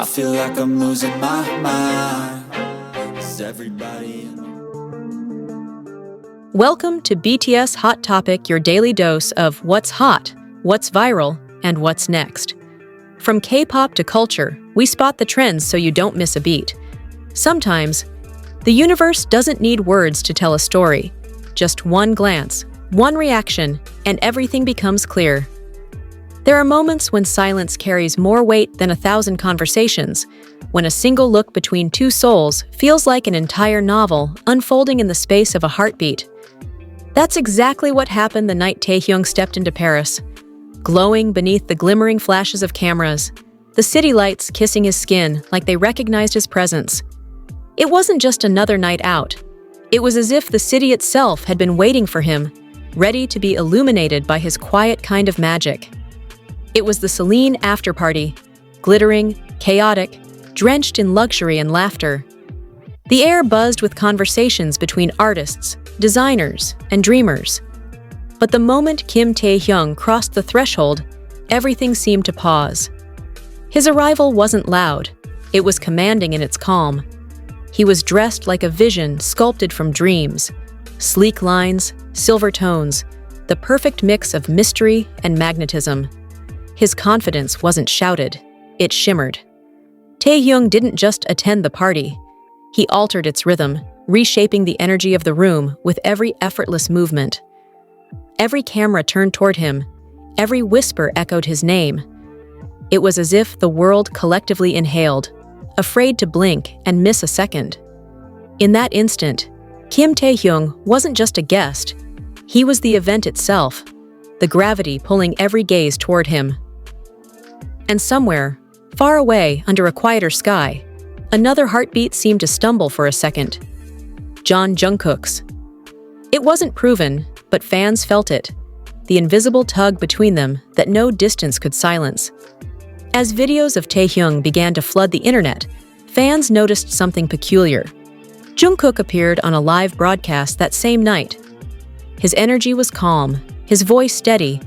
I feel like I'm losing my mind. Is everybody Welcome to BTS Hot Topic, your daily dose of what's hot, what's viral, and what's next. From K-pop to culture, we spot the trends so you don't miss a beat. Sometimes, the universe doesn't need words to tell a story. Just one glance, one reaction, and everything becomes clear. There are moments when silence carries more weight than 1,000 conversations, when a single look between two souls feels like an entire novel unfolding in the space of a heartbeat. That's exactly what happened the night Taehyung stepped into Paris. Glowing beneath the glimmering flashes of cameras, the city lights kissing his skin like they recognized his presence. It wasn't just another night out. It was as if the city itself had been waiting for him, ready to be illuminated by his quiet kind of magic. It was the Celine after-party, glittering, chaotic, drenched in luxury and laughter. The air buzzed with conversations between artists, designers, and dreamers. But the moment Kim Taehyung crossed the threshold, everything seemed to pause. His arrival wasn't loud. It was commanding in its calm. He was dressed like a vision sculpted from dreams. Sleek lines, silver tones, the perfect mix of mystery and magnetism. His confidence wasn't shouted, it shimmered. Taehyung didn't just attend the party. He altered its rhythm, reshaping the energy of the room with every effortless movement. Every camera turned toward him, every whisper echoed his name. It was as if the world collectively inhaled, afraid to blink and miss a second. In that instant, Kim Taehyung wasn't just a guest. He was the event itself, the gravity pulling every gaze toward him. And somewhere, far away under a quieter sky, another heartbeat seemed to stumble for a second. Jungkook's. It wasn't proven, but fans felt it, the invisible tug between them that no distance could silence. As videos of Taehyung began to flood the internet, fans noticed something peculiar. Jungkook appeared on a live broadcast that same night. His energy was calm, his voice steady,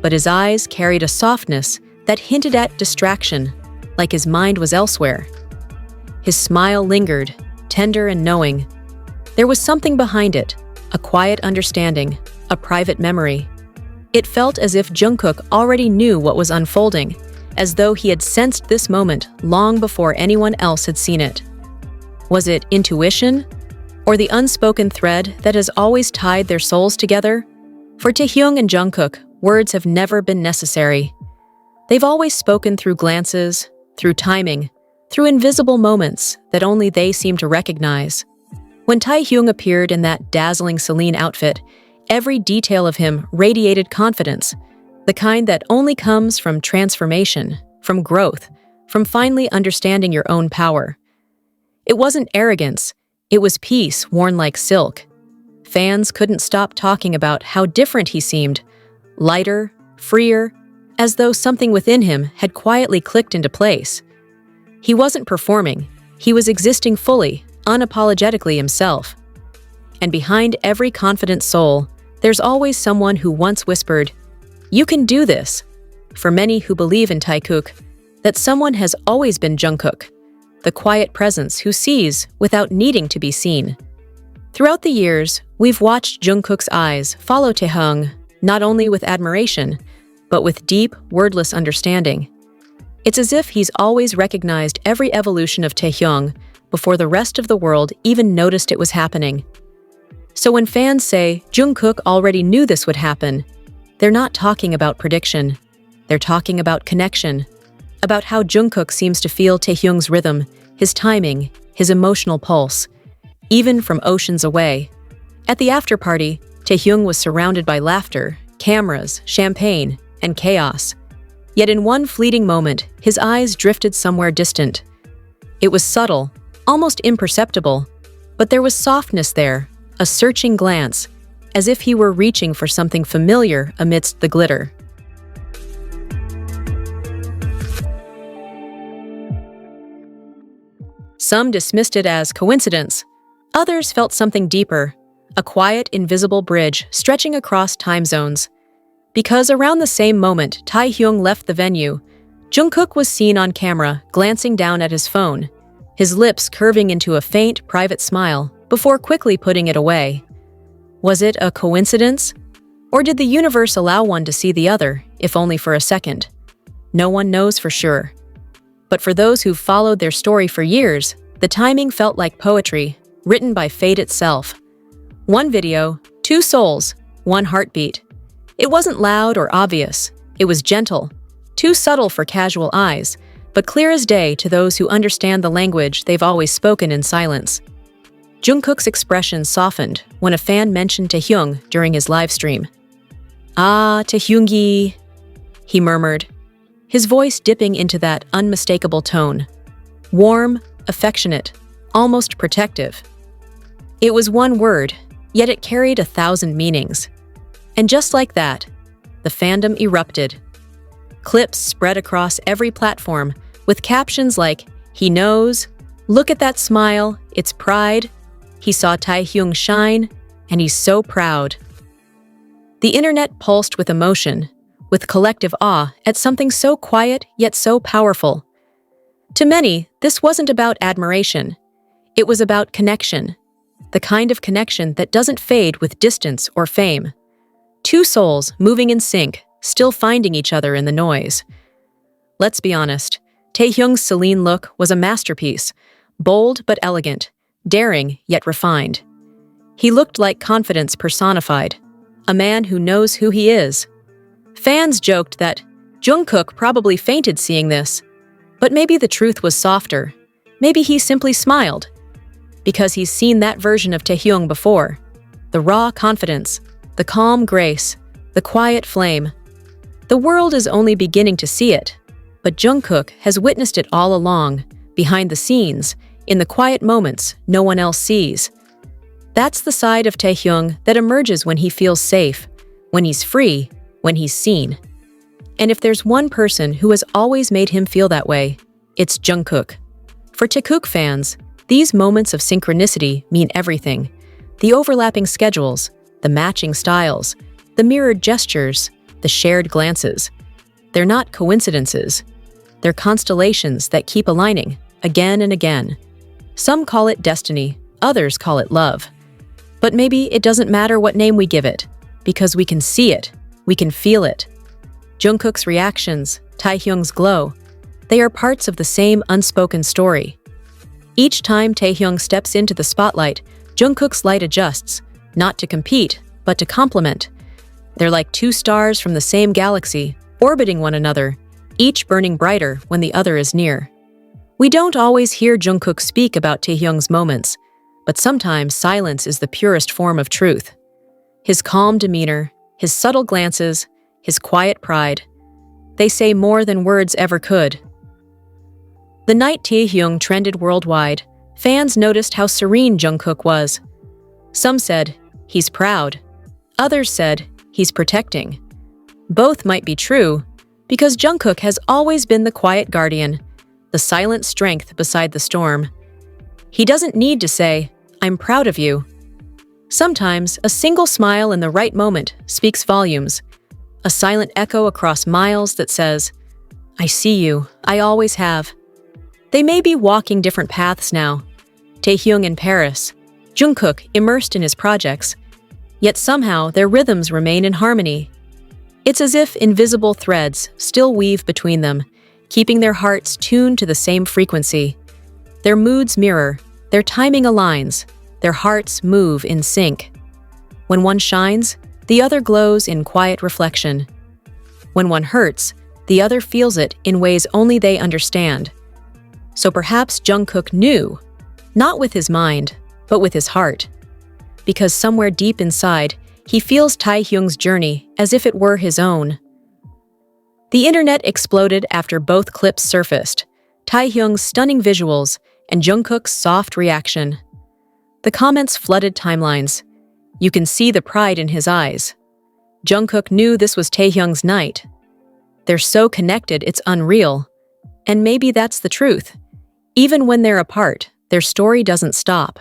but his eyes carried a softness that hinted at distraction, like his mind was elsewhere. His smile lingered, tender and knowing. There was something behind it, a quiet understanding, a private memory. It felt as if Jungkook already knew what was unfolding, as though he had sensed this moment long before anyone else had seen it. Was it intuition, or the unspoken thread that has always tied their souls together? For Taehyung and Jungkook, words have never been necessary. They've always spoken through glances, through timing, through invisible moments that only they seem to recognize. When Taehyung appeared in that dazzling Celine outfit, every detail of him radiated confidence, the kind that only comes from transformation, from growth, from finally understanding your own power. It wasn't arrogance, it was peace worn like silk. Fans couldn't stop talking about how different he seemed, lighter, freer, as though something within him had quietly clicked into place. He wasn't performing, he was existing fully, unapologetically himself. And behind every confident soul, there's always someone who once whispered, "You can do this." For many who believe in Taekook, that someone has always been Jungkook, the quiet presence who sees without needing to be seen. Throughout the years, we've watched Jungkook's eyes follow Taehyung, not only with admiration, but with deep, wordless understanding. It's as if he's always recognized every evolution of Taehyung before the rest of the world even noticed it was happening. So when fans say Jungkook already knew this would happen, they're not talking about prediction. They're talking about connection, about how Jungkook seems to feel Taehyung's rhythm, his timing, his emotional pulse, even from oceans away. At the after-party, Taehyung was surrounded by laughter, cameras, champagne, and chaos. Yet in one fleeting moment, his eyes drifted somewhere distant. It was subtle, almost imperceptible, but there was softness there, a searching glance, as if he were reaching for something familiar amidst the glitter. Some dismissed it as coincidence. Others felt something deeper, a quiet, invisible bridge stretching across time zones. Because around the same moment Taehyung left the venue, Jungkook was seen on camera, glancing down at his phone, his lips curving into a faint, private smile before quickly putting it away. Was it a coincidence? Or did the universe allow one to see the other, if only for a second? No one knows for sure. But for those who've followed their story for years, the timing felt like poetry, written by fate itself. One video, two souls, one heartbeat. It wasn't loud or obvious. It was gentle, too subtle for casual eyes, but clear as day to those who understand the language they've always spoken in silence. Jungkook's expression softened when a fan mentioned Taehyung during his live stream. "Ah, Taehyungi," he murmured, his voice dipping into that unmistakable tone. Warm, affectionate, almost protective. It was one word, yet it carried 1,000 meanings. And just like that, the fandom erupted. Clips spread across every platform with captions like, "He knows," "Look at that smile, it's pride," "He saw Taehyung shine," and "He's so proud." The internet pulsed with emotion, with collective awe at something so quiet yet so powerful. To many, this wasn't about admiration. It was about connection, the kind of connection that doesn't fade with distance or fame. Two souls moving in sync, still finding each other in the noise. Let's be honest, Taehyung's Celine look was a masterpiece, bold but elegant, daring yet refined. He looked like confidence personified, a man who knows who he is. Fans joked that Jungkook probably fainted seeing this, but maybe the truth was softer. Maybe he simply smiled, because he's seen that version of Taehyung before. The raw confidence, the calm grace, the quiet flame. The world is only beginning to see it, but Jungkook has witnessed it all along, behind the scenes, in the quiet moments no one else sees. That's the side of Taehyung that emerges when he feels safe, when he's free, when he's seen. And if there's one person who has always made him feel that way, it's Jungkook. For Taekook fans, these moments of synchronicity mean everything. The overlapping schedules, the matching styles, the mirrored gestures, the shared glances. They're not coincidences. They're constellations that keep aligning, again and again. Some call it destiny, others call it love. But maybe it doesn't matter what name we give it, because we can see it, we can feel it. Jungkook's reactions, Taehyung's glow, they are parts of the same unspoken story. Each time Taehyung steps into the spotlight, Jungkook's light adjusts, not to compete, but to complement. They're like two stars from the same galaxy, orbiting one another, each burning brighter when the other is near. We don't always hear Jungkook speak about Taehyung's moments, but sometimes silence is the purest form of truth. His calm demeanor, his subtle glances, his quiet pride, they say more than words ever could. The night Taehyung trended worldwide, fans noticed how serene Jungkook was. Some said, he's proud. Others said, he's protecting. Both might be true, because Jungkook has always been the quiet guardian, the silent strength beside the storm. He doesn't need to say, "I'm proud of you." Sometimes, a single smile in the right moment speaks volumes, a silent echo across miles that says, "I see you, I always have." They may be walking different paths now, Taehyung in Paris, Jungkook immersed in his projects, yet somehow their rhythms remain in harmony. It's as if invisible threads still weave between them, keeping their hearts tuned to the same frequency. Their moods mirror, their timing aligns, their hearts move in sync. When one shines, the other glows in quiet reflection. When one hurts, the other feels it in ways only they understand. So perhaps Jungkook knew, not with his mind, but with his heart. Because somewhere deep inside, he feels Taehyung's journey as if it were his own. The internet exploded after both clips surfaced, Taehyung's stunning visuals and Jungkook's soft reaction. The comments flooded timelines. You can see the pride in his eyes. Jungkook knew this was Taehyung's night. They're so connected it's unreal. And maybe that's the truth. Even when they're apart, their story doesn't stop.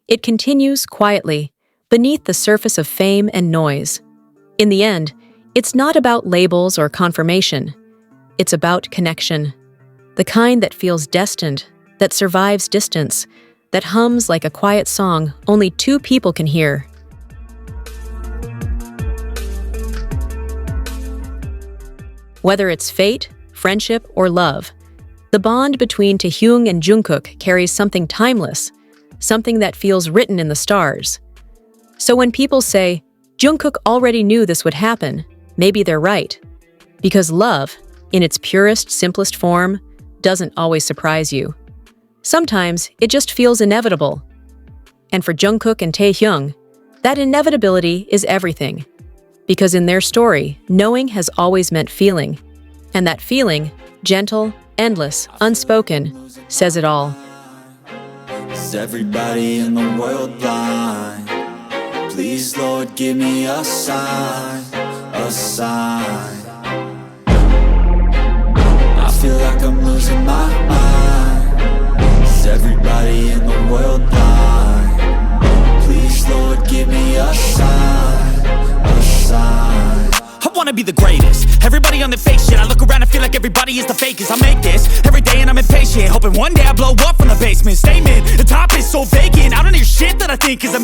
It continues quietly, beneath the surface of fame and noise. In the end, it's not about labels or confirmation. It's about connection. The kind that feels destined, that survives distance, that hums like a quiet song only two people can hear. Whether it's fate, friendship, or love, the bond between Taehyung and Jungkook carries something timeless, something that feels written in the stars. So when people say, Jungkook already knew this would happen, maybe they're right. Because love, in its purest, simplest form, doesn't always surprise you. Sometimes it just feels inevitable. And for Jungkook and Taehyung, that inevitability is everything. Because in their story, knowing has always meant feeling. And that feeling, gentle, endless, unspoken, says it all. Is everybody in the world blind? Please, Lord, give me a sign, a sign. I feel like I'm losing my mind. Is everybody in the world blind? Please, Lord, give me a sign, a sign. I wanna be the greatest. Everybody on the fake shit. I look around and feel like everybody is the fakest. I make this every day and I'm impatient, hoping one day I blow up from the basement. Statement, the top is so vacant. I don't hear shit that I think is